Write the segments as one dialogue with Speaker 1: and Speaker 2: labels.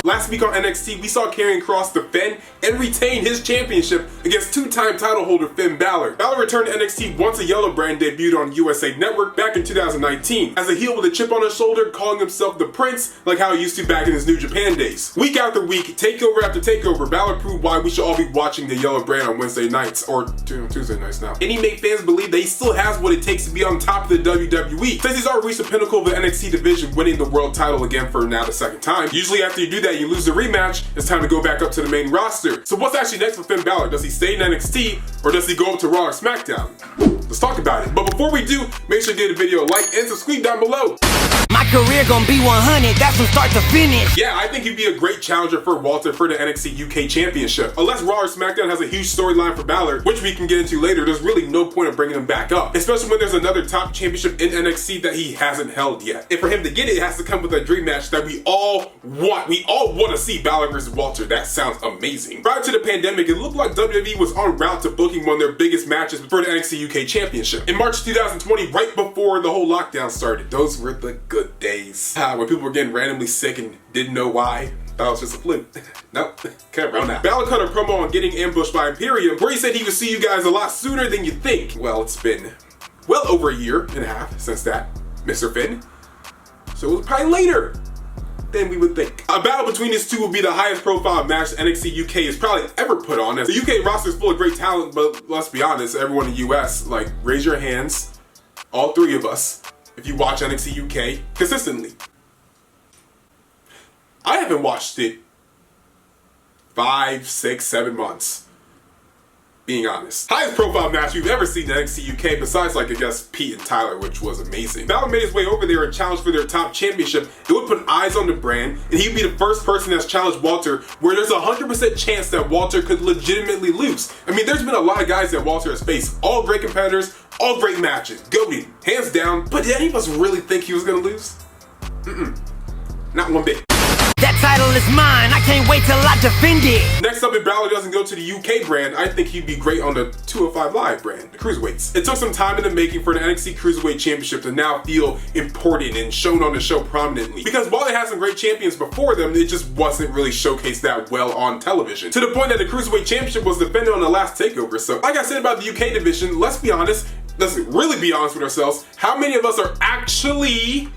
Speaker 1: Last week on NXT, we saw Karrion Kross defend and retain his championship against two-time title holder Finn Bálor. Bálor returned to NXT once a yellow brand debuted on USA Network back in 2019, as a heel with a chip on his shoulder, calling himself the Prince, like how he used to back in his New Japan days. Week after week, takeover after takeover, Bálor proved why we should all be watching the yellow brand on Wednesday nights, or Tuesday nights now. And he made fans believe that he still has what it takes to be on top of the WWE, since he's already reached the pinnacle of the NXT division, winning the world title again for now the second time. Usually after you do that, you lose the rematch, it's time to go back up to the main roster. So what's actually next for Finn Bálor? Does he stay in NXT, or does he go up to Raw or Smackdown? Let's talk about it. But before we do, make sure you give the video a like and subscribe down below.
Speaker 2: My career gonna be 100, that's from start to finish.
Speaker 1: Yeah, I think he'd be a great challenger for Walter for the NXT UK Championship. Unless Raw or Smackdown has a huge storyline for Bálor, which we can get into later, there's really no point of bringing him back up. Especially when there's another top championship in NXT that he hasn't held yet. And for him to get it, it has to come with a dream match that we all want. We all want to see Bálor versus Walter. That sounds amazing. Prior to the pandemic, it looked like WWE was en route to booking one of their biggest matches for the NXT UK Championship. In March 2020, right before the whole lockdown started, those were the good days. When people were getting randomly sick and didn't know why. That was just a fluke. Nope, can't run that. Bálor cut a promo on getting ambushed by Imperium, where he said he would see you guys a lot sooner than you think. Well, it's been well over a year and a half since that, Mr. Finn. So it was probably later than we would think. A battle between these two will be the highest profile match NXT UK has probably ever put on. As the UK roster is full of great talent, but let's be honest, everyone in the US, like, raise your hands, all three of us, if you watch NXT UK consistently. I haven't watched it 5, 6, 7 months, being honest. Highest profile match we've ever seen in NXT UK, besides, like, I guess Pete and Tyler, which was amazing. Bálor made his way over there and challenged for their top championship. It would put eyes on the brand, and he'd be the first person that's challenged Walter, where there's a 100% chance that Walter could legitimately lose. I mean, there's been a lot of guys that Walter has faced, all great competitors, all great matches, goated, hands down, but did any of us really think he was gonna lose? Not one bit.
Speaker 2: That title is mine, I can't wait till I defend it.
Speaker 1: Next up, if Bálor doesn't go to the UK brand, I think he'd be great on the 205 Live brand, the Cruiserweights. It took some time in the making for the NXT Cruiserweight Championship to now feel important and shown on the show prominently. Because while they had some great champions before them, it just wasn't really showcased that well on television. To the point that the Cruiserweight Championship was defended on the last takeover. So, like I said about the UK division, let's be honest, let's really be honest with ourselves, how many of us are actually,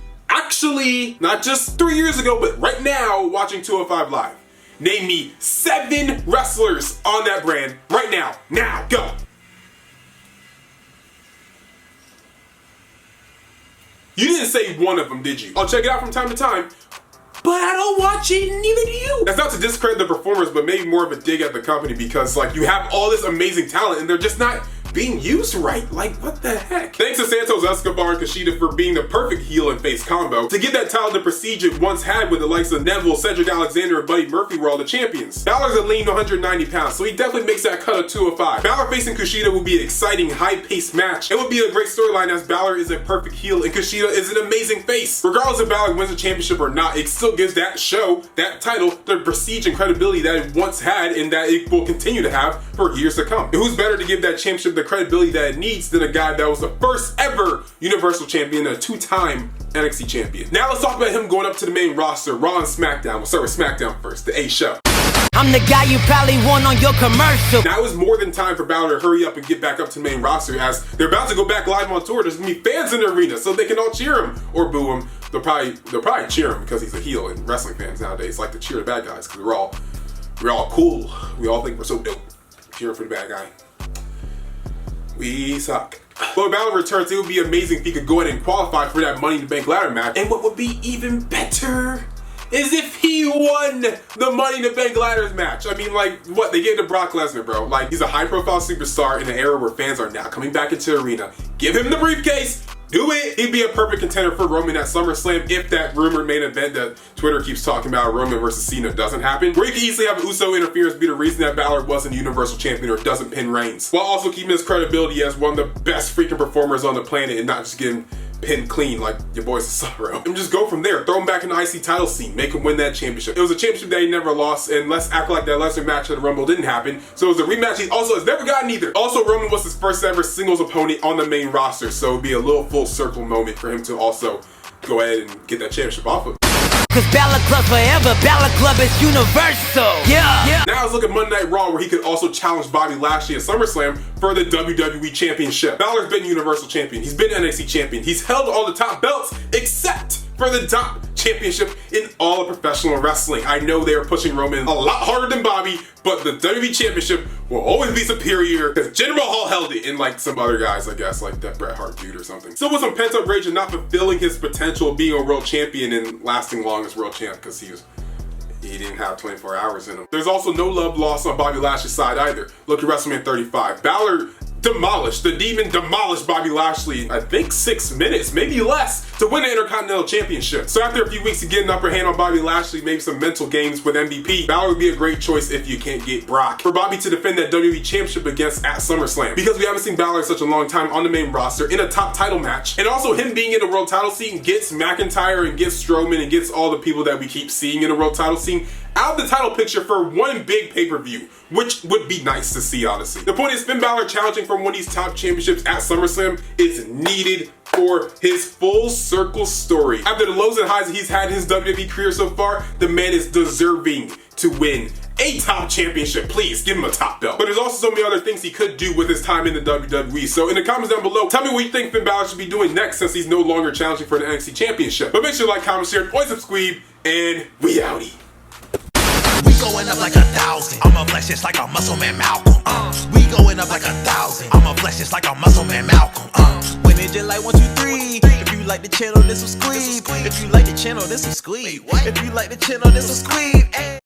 Speaker 1: not just 3 years ago, but right now, watching 205 Live? Name me 7 wrestlers on that brand right now. Now, go. You didn't say one of them, did you? I'll check it out from time to time, but I don't watch it, and neither do you. That's not to discredit the performers, but maybe more of a dig at the company, because, like, you have all this amazing talent and they're just not being used right. Like, what the heck? Thanks to Santos Escobar and Kushida for being the perfect heel and face combo to give that title the prestige it once had when the likes of Neville, Cedric Alexander, and Buddy Murphy were all the champions. Bálor's a lean 190 pounds, so he definitely makes that cut of 205. Bálor facing Kushida would be an exciting, high-paced match. It would be a great storyline, as Bálor is a perfect heel and Kushida is an amazing face. Regardless if Bálor wins the championship or not, it still gives that show, that title, the prestige and credibility that it once had and that it will continue to have for years to come. And who's better to give that championship the credibility that it needs than a guy that was the first ever Universal Champion and a 2-time NXT Champion. Now let's talk about him going up to the main roster, Raw and Smackdown. We'll start with Smackdown first, the A show.
Speaker 2: I'm the guy you probably want on your commercial.
Speaker 1: Now it's more than time for Bálor to hurry up and get back up to the main roster, as they're about to go back live on tour. There's gonna be fans in the arena, so they can all cheer him or boo him. They'll probably cheer him because he's a heel, and wrestling fans nowadays like to cheer the bad guys because we're all cool. We all think we're so dope. Cheering for the bad guy. We suck. But when Bálor returns, it would be amazing if he could go ahead and qualify for that Money in the Bank ladder match. And what would be even better is if he won the Money in the Bank ladders match. I mean, like, what? They gave it to Brock Lesnar, bro. Like, he's a high-profile superstar in an era where fans are now coming back into the arena. Give him the briefcase. Do it! He'd be a perfect contender for Roman at SummerSlam if that rumored main event that Twitter keeps talking about, Roman versus Cena, doesn't happen. Where you could easily have Uso interference be the reason that Bálor wasn't Universal Champion or doesn't pin Reigns, while also keeping his credibility as one of the best freaking performers on the planet and not just getting pinned clean like your boy Cesaro. And just go from there. Throw him back in the IC title scene. Make him win that championship. It was a championship that he never lost, and let's act like that Lesnar match at the Rumble didn't happen. So it was a rematch he also has never gotten either. Also, Roman was his first ever singles opponent on the main roster, so it'd be a little full circle moment for him to also go ahead and get that championship off of him.
Speaker 2: Cause Bálor Club's forever, Bálor Club is universal. Yeah.
Speaker 1: Now let's look at Monday Night Raw, where he could also challenge Bobby Lashley at SummerSlam for the WWE Championship. Bálor's been Universal Champion, he's been NXT Champion, he's held all the top belts except for the top championship in all of professional wrestling. I know they are pushing Roman a lot harder than Bobby, but the WWE Championship will always be superior because Jinder Mahal held it, in like some other guys, I guess, like that Bret Hart dude or something. Still with some pent-up rage and not fulfilling his potential of being a world champion and lasting long as world champ, because he didn't have 24 hours in him. There's also no love lost on Bobby Lashley's side either. Look at WrestleMania 35. Bálor the Demon demolished Bobby Lashley, I think 6 minutes, maybe less, to win the Intercontinental Championship. So after a few weeks of getting upper hand on Bobby Lashley, maybe some mental games with MVP, Bálor would be a great choice if you can't get Brock. For Bobby to defend that WWE Championship against at SummerSlam, because we haven't seen Bálor in such a long time on the main roster in a top title match, and also him being in the world title scene gets McIntyre and gets Strowman and gets all the people that we keep seeing in the world title scene out of the title picture for one big pay-per-view, which would be nice to see, honestly. The point is, Finn Bálor challenging for one of these top championships at SummerSlam is needed for his full circle story. After the lows and highs he's had in his WWE career so far, the man is deserving to win a top championship. Please give him a top belt. But there's also so many other things he could do with his time in the WWE. So in the comments down below, tell me what you think Finn Bálor should be doing next, since he's no longer challenging for the NXT Championship. But make sure to like, comment, share, and always subscribe, and we outie.
Speaker 3: We going up like 1,000. I'm a flex just like a muscle man Malcolm. We going up like 1,000. I'm a flex just like a muscle man Malcolm. When it just like 1, 2, 3. If you like the channel, this will squeeze. If you like the channel, this will squeeze. If you like the channel, this will squeeze.